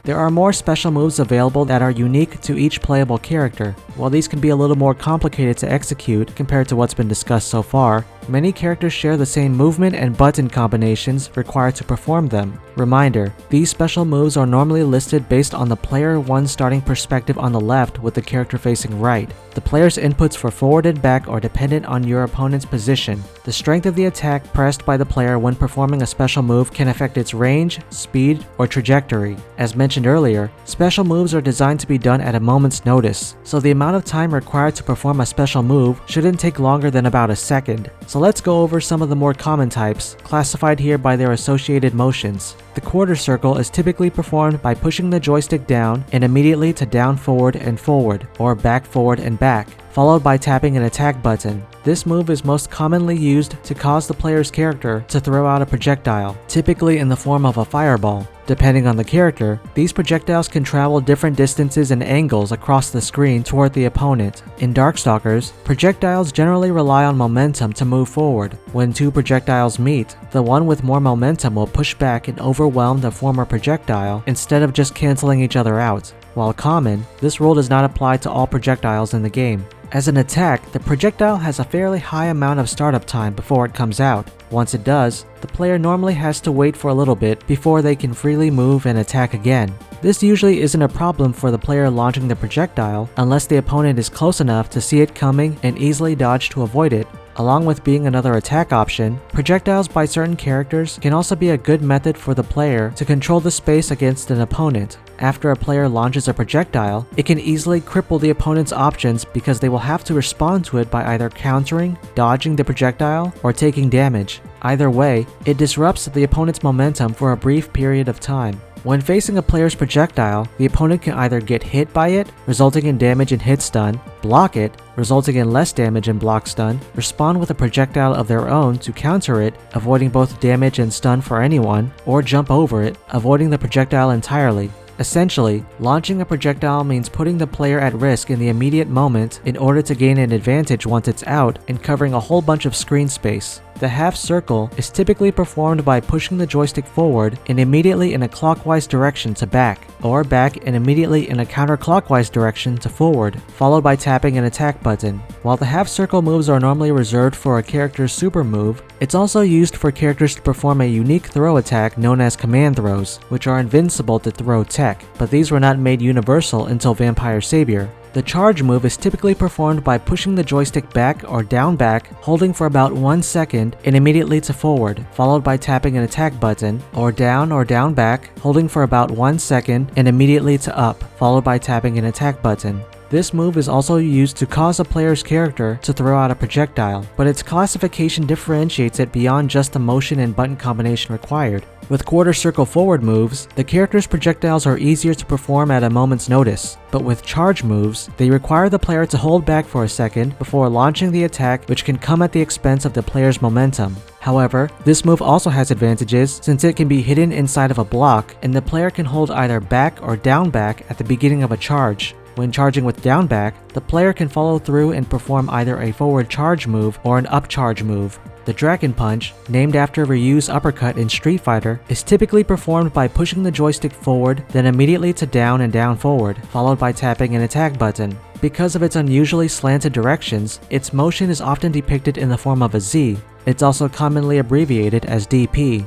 There are more special moves available that are unique to each playable character. While these can be a little more complicated to execute compared to what's been discussed so far, many characters share the same movement and button combinations required to perform them. Reminder, these special moves are normally listed based on the player 1 starting perspective on the left with the character facing right. The player's inputs for forward and back are dependent on your opponent's position. The strength of the attack pressed by the player when performing a special move can affect its range, speed, or trajectory. As mentioned earlier, special moves are designed to be done at a moment's notice, so the amount of time required to perform a special move shouldn't take longer than about a second. So let's go over some of the more common types, classified here by their associated motions. The quarter circle is typically performed by pushing the joystick down and immediately to down forward and forward, or back forward and back, followed by tapping an attack button. This move is most commonly used to cause the player's character to throw out a projectile, typically in the form of a fireball. Depending on the character, these projectiles can travel different distances and angles across the screen toward the opponent. In Darkstalkers, projectiles generally rely on momentum to move forward. When two projectiles meet, the one with more momentum will push back and overwhelm the former projectile instead of just canceling each other out. While common, this rule does not apply to all projectiles in the game. As an attack, the projectile has a fairly high amount of startup time before it comes out. Once it does, the player normally has to wait for a little bit before they can freely move and attack again. This usually isn't a problem for the player launching the projectile unless the opponent is close enough to see it coming and easily dodge to avoid it. Along with being another attack option, projectiles by certain characters can also be a good method for the player to control the space against an opponent. After a player launches a projectile, it can easily cripple the opponent's options because they will have to respond to it by either countering, dodging the projectile, or taking damage. Either way, it disrupts the opponent's momentum for a brief period of time. When facing a player's projectile, the opponent can either get hit by it, resulting in damage and hit stun, block it, resulting in less damage and block stun, respond with a projectile of their own to counter it, avoiding both damage and stun for anyone, or jump over it, avoiding the projectile entirely. Essentially, launching a projectile means putting the player at risk in the immediate moment in order to gain an advantage once it's out and covering a whole bunch of screen space. The half circle is typically performed by pushing the joystick forward and immediately in a clockwise direction to back, or back and immediately in a counterclockwise direction to forward, followed by tapping an attack button. While the half circle moves are normally reserved for a character's super move, it's also used for characters to perform a unique throw attack known as command throws, which are invincible to throw tech, but these were not made universal until Vampire Savior. The charge move is typically performed by pushing the joystick back or down back, holding for about 1 second and immediately to forward, followed by tapping an attack button, or down back, holding for about 1 second and immediately to up, followed by tapping an attack button. This move is also used to cause a player's character to throw out a projectile, but its classification differentiates it beyond just the motion and button combination required. With quarter circle forward moves, the character's projectiles are easier to perform at a moment's notice, but with charge moves, they require the player to hold back for a second before launching the attack, which can come at the expense of the player's momentum. However, this move also has advantages since it can be hidden inside of a block and the player can hold either back or down back at the beginning of a charge. When charging with down back, the player can follow through and perform either a forward charge move or an up charge move. The Dragon Punch, named after Ryu's uppercut in Street Fighter, is typically performed by pushing the joystick forward, then immediately to down and down forward, followed by tapping an attack button. Because of its unusually slanted directions, its motion is often depicted in the form of a Z. It's also commonly abbreviated as DP.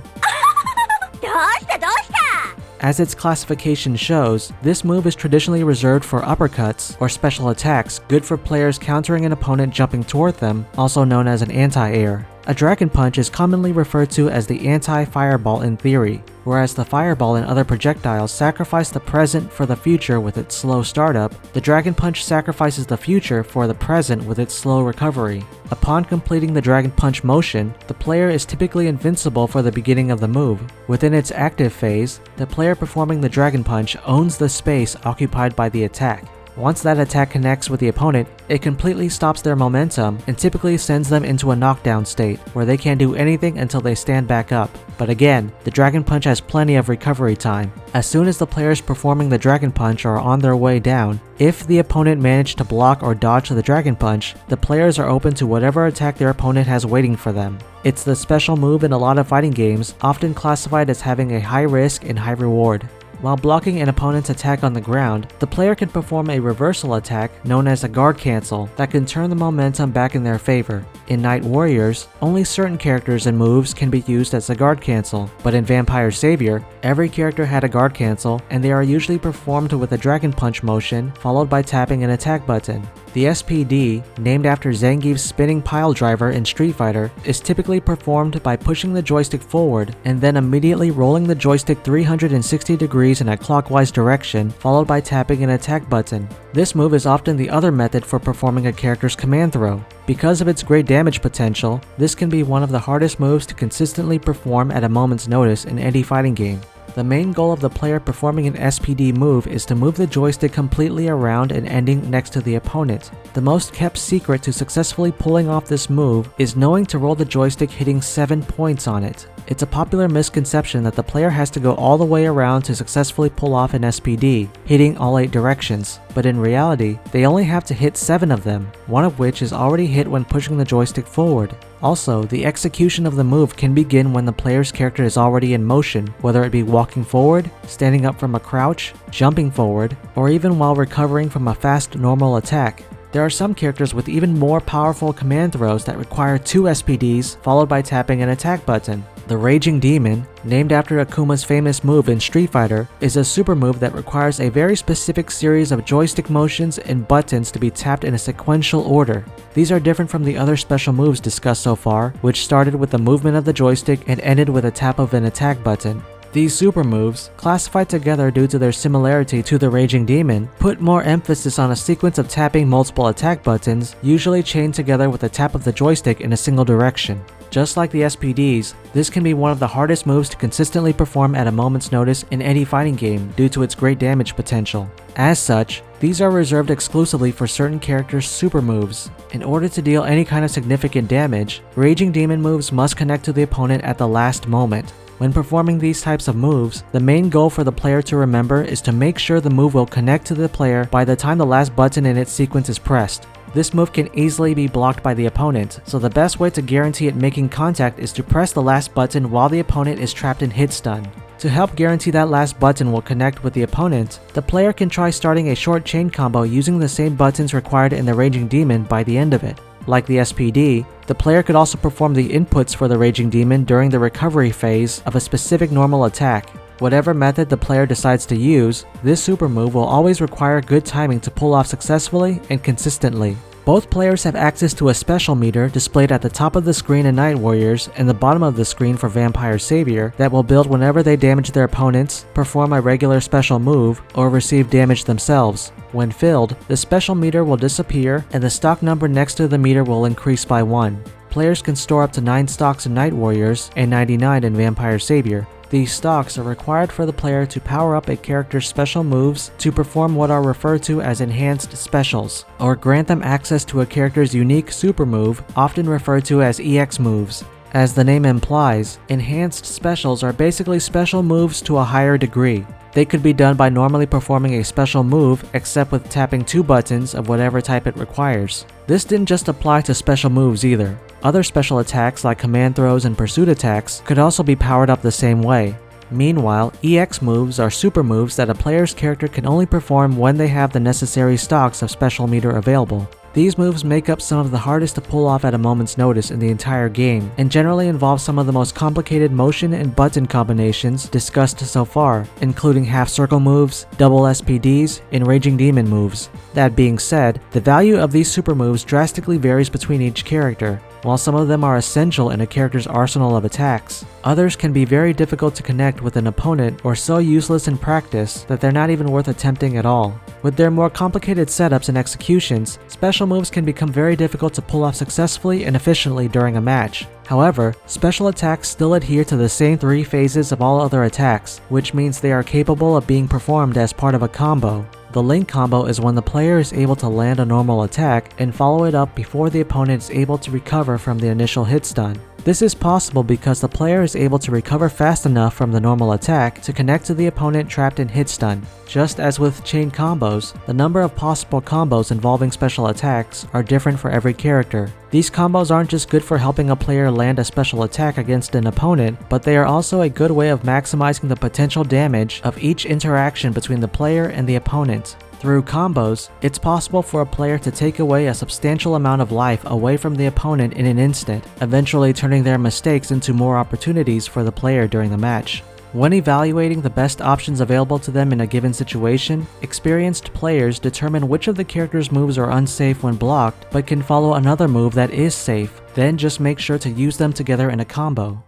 As its classification shows, this move is traditionally reserved for uppercuts or special attacks good for players countering an opponent jumping toward them, also known as an anti-air. A Dragon Punch is commonly referred to as the anti-fireball in theory, whereas the fireball and other projectiles sacrifice the present for the future with its slow startup, the Dragon Punch sacrifices the future for the present with its slow recovery. Upon completing the Dragon Punch motion, the player is typically invincible for the beginning of the move. Within its active phase, the player performing the Dragon Punch owns the space occupied by the attack. Once that attack connects with the opponent, it completely stops their momentum and typically sends them into a knockdown state, where they can't do anything until they stand back up. But again, the Dragon Punch has plenty of recovery time. As soon as the players performing the Dragon Punch are on their way down, if the opponent managed to block or dodge the Dragon Punch, the players are open to whatever attack their opponent has waiting for them. It's the special move in a lot of fighting games, often classified as having a high risk and high reward. While blocking an opponent's attack on the ground, the player can perform a reversal attack known as a guard cancel that can turn the momentum back in their favor. In Night Warriors, only certain characters and moves can be used as a guard cancel, but in Vampire Savior, every character had a guard cancel, and they are usually performed with a Dragon Punch motion followed by tapping an attack button. The SPD, named after Zangief's spinning pile driver in Street Fighter, is typically performed by pushing the joystick forward and then immediately rolling the joystick 360 degrees in a clockwise direction, followed by tapping an attack button. This move is often the other method for performing a character's command throw. Because of its great damage potential, this can be one of the hardest moves to consistently perform at a moment's notice in any fighting game. The main goal of the player performing an SPD move is to move the joystick completely around and ending next to the opponent. The most kept secret to successfully pulling off this move is knowing to roll the joystick hitting 7 points on it. It's a popular misconception that the player has to go all the way around to successfully pull off an SPD, hitting all 8 directions, but in reality, they only have to hit 7 of them, one of which is already hit when pushing the joystick forward. Also, the execution of the move can begin when the player's character is already in motion, whether it be walking forward, standing up from a crouch, jumping forward, or even while recovering from a fast normal attack. There are some characters with even more powerful command throws that require 2 SPDs followed by tapping an attack button. The Raging Demon, named after Akuma's famous move in Street Fighter, is a super move that requires a very specific series of joystick motions and buttons to be tapped in a sequential order. These are different from the other special moves discussed so far, which started with the movement of the joystick and ended with a tap of an attack button. These super moves, classified together due to their similarity to the Raging Demon, put more emphasis on a sequence of tapping multiple attack buttons, usually chained together with a tap of the joystick in a single direction. Just like the SPDs, this can be one of the hardest moves to consistently perform at a moment's notice in any fighting game due to its great damage potential. As such, these are reserved exclusively for certain characters' super moves. In order to deal any kind of significant damage, Raging Demon moves must connect to the opponent at the last moment. When performing these types of moves, the main goal for the player to remember is to make sure the move will connect to the player by the time the last button in its sequence is pressed. This move can easily be blocked by the opponent, so the best way to guarantee it making contact is to press the last button while the opponent is trapped in hit stun. To help guarantee that last button will connect with the opponent, the player can try starting a short chain combo using the same buttons required in the Raging Demon by the end of it. Like the SPD, the player could also perform the inputs for the Raging Demon during the recovery phase of a specific normal attack. Whatever method the player decides to use, this super move will always require good timing to pull off successfully and consistently. Both players have access to a special meter displayed at the top of the screen in Night Warriors and the bottom of the screen for Vampire Savior that will build whenever they damage their opponents, perform a regular special move, or receive damage themselves. When filled, the special meter will disappear and the stock number next to the meter will increase by 1. Players can store up to 9 stocks in Night Warriors and 99 in Vampire Savior. These stocks are required for the player to power up a character's special moves to perform what are referred to as enhanced specials, or grant them access to a character's unique super move, often referred to as EX moves. As the name implies, enhanced specials are basically special moves to a higher degree. They could be done by normally performing a special move except with tapping 2 buttons of whatever type it requires. This didn't just apply to special moves either. Other special attacks like command throws and pursuit attacks could also be powered up the same way. Meanwhile, EX moves are super moves that a player's character can only perform when they have the necessary stocks of special meter available. These moves make up some of the hardest to pull off at a moment's notice in the entire game, and generally involve some of the most complicated motion and button combinations discussed so far, including half-circle moves, double SPDs, and Raging Demon moves. That being said, the value of these super moves drastically varies between each character. While some of them are essential in a character's arsenal of attacks, others can be very difficult to connect with an opponent or so useless in practice that they're not even worth attempting at all. With their more complicated setups and executions, special moves can become very difficult to pull off successfully and efficiently during a match. However, special attacks still adhere to the same 3 phases of all other attacks, which means they are capable of being performed as part of a combo. The link combo is when the player is able to land a normal attack and follow it up before the opponent is able to recover from the initial hit stun. This is possible because the player is able to recover fast enough from the normal attack to connect to the opponent trapped in hit stun. Just as with chain combos, the number of possible combos involving special attacks are different for every character. These combos aren't just good for helping a player land a special attack against an opponent, but they are also a good way of maximizing the potential damage of each interaction between the player and the opponent. Through combos, it's possible for a player to take away a substantial amount of life away from the opponent in an instant, eventually turning their mistakes into more opportunities for the player during the match. When evaluating the best options available to them in a given situation, experienced players determine which of the character's moves are unsafe when blocked but can follow another move that is safe, then just make sure to use them together in a combo.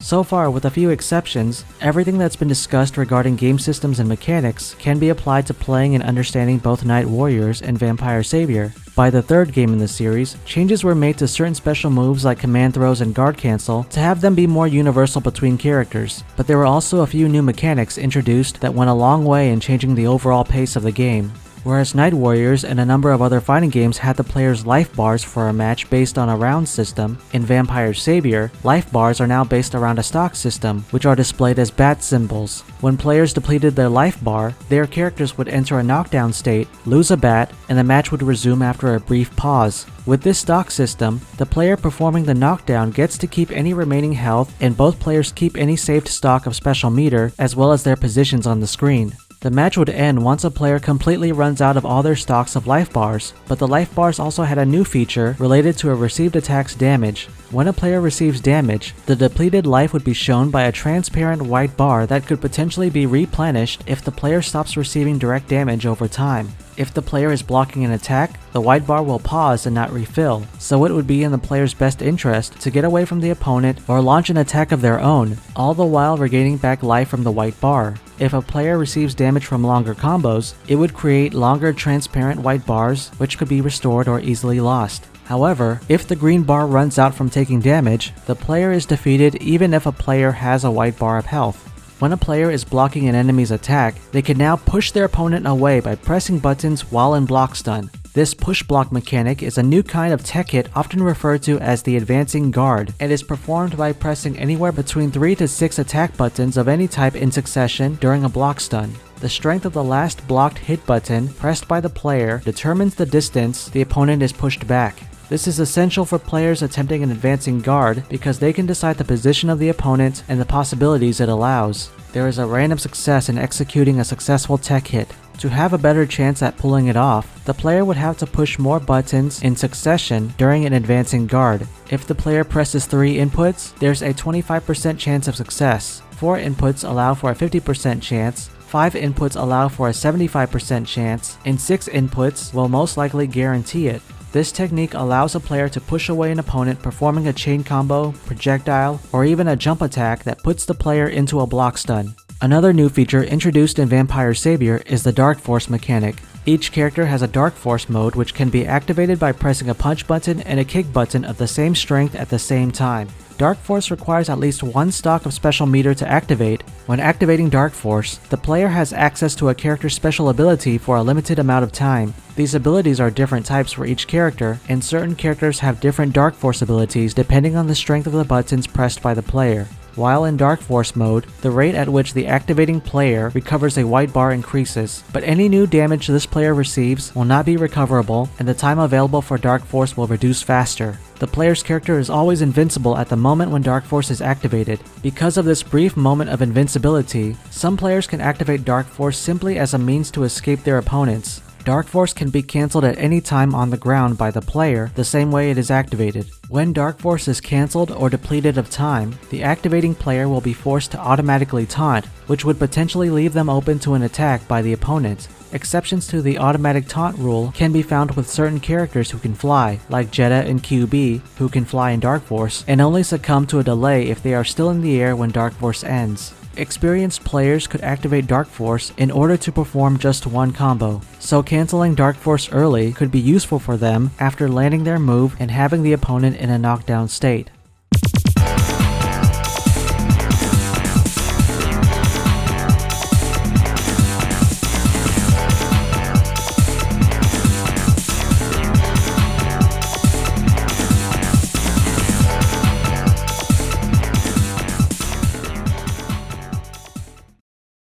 So far, with a few exceptions, everything that's been discussed regarding game systems and mechanics can be applied to playing and understanding both Knight Warriors and Vampire Savior. By the third game in the series, changes were made to certain special moves like command throws and guard cancel to have them be more universal between characters, but there were also a few new mechanics introduced that went a long way in changing the overall pace of the game. Whereas Knight Warriors and a number of other fighting games had the player's life bars for a match based on a round system, in Vampire Savior, life bars are now based around a stock system, which are displayed as bat symbols. When players depleted their life bar, their characters would enter a knockdown state, lose a bat, and the match would resume after a brief pause. With this stock system, the player performing the knockdown gets to keep any remaining health, and both players keep any saved stock of special meter, as well as their positions on the screen. The match would end once a player completely runs out of all their stocks of life bars, but the life bars also had a new feature related to a received attack's damage. When a player receives damage, the depleted life would be shown by a transparent white bar that could potentially be replenished if the player stops receiving direct damage over time. If the player is blocking an attack, the white bar will pause and not refill, so it would be in the player's best interest to get away from the opponent or launch an attack of their own, all the while regaining back life from the white bar. If a player receives damage from longer combos, it would create longer transparent white bars, which could be restored or easily lost. However, if the green bar runs out from taking damage, the player is defeated even if a player has a white bar of health. When a player is blocking an enemy's attack, they can now push their opponent away by pressing buttons while in block stun. This push block mechanic is a new kind of tech hit often referred to as the advancing guard, and is performed by pressing anywhere between 3 to 6 attack buttons of any type in succession during a block stun. The strength of the last blocked hit button pressed by the player determines the distance the opponent is pushed back. This is essential for players attempting an advancing guard because they can decide the position of the opponent and the possibilities it allows. There is a random success in executing a successful tech hit. To have a better chance at pulling it off, the player would have to push more buttons in succession during an advancing guard. If the player presses 3 inputs, there's a 25% chance of success. 4 inputs allow for a 50% chance, 5 inputs allow for a 75% chance, and 6 inputs will most likely guarantee it. This technique allows a player to push away an opponent performing a chain combo, projectile, or even a jump attack that puts the player into a block stun. Another new feature introduced in Vampire Savior is the Dark Force mechanic. Each character has a Dark Force mode which can be activated by pressing a punch button and a kick button of the same strength at the same time. Dark Force requires at least 1 stock of special meter to activate. When activating Dark Force, the player has access to a character's special ability for a limited amount of time. These abilities are different types for each character, and certain characters have different Dark Force abilities depending on the strength of the buttons pressed by the player. While in Dark Force mode, the rate at which the activating player recovers a white bar increases, but any new damage this player receives will not be recoverable, and the time available for Dark Force will reduce faster. The player's character is always invincible at the moment when Dark Force is activated. Because of this brief moment of invincibility, some players can activate Dark Force simply as a means to escape their opponents. Dark Force can be cancelled at any time on the ground by the player the same way it is activated. When Dark Force is cancelled or depleted of time, the activating player will be forced to automatically taunt, which would potentially leave them open to an attack by the opponent. Exceptions to the automatic taunt rule can be found with certain characters who can fly, like Jetta and QB, who can fly in Dark Force, and only succumb to a delay if they are still in the air when Dark Force ends. Experienced players could activate Dark Force in order to perform just one combo, so cancelling Dark Force early could be useful for them after landing their move and having the opponent in a knockdown state.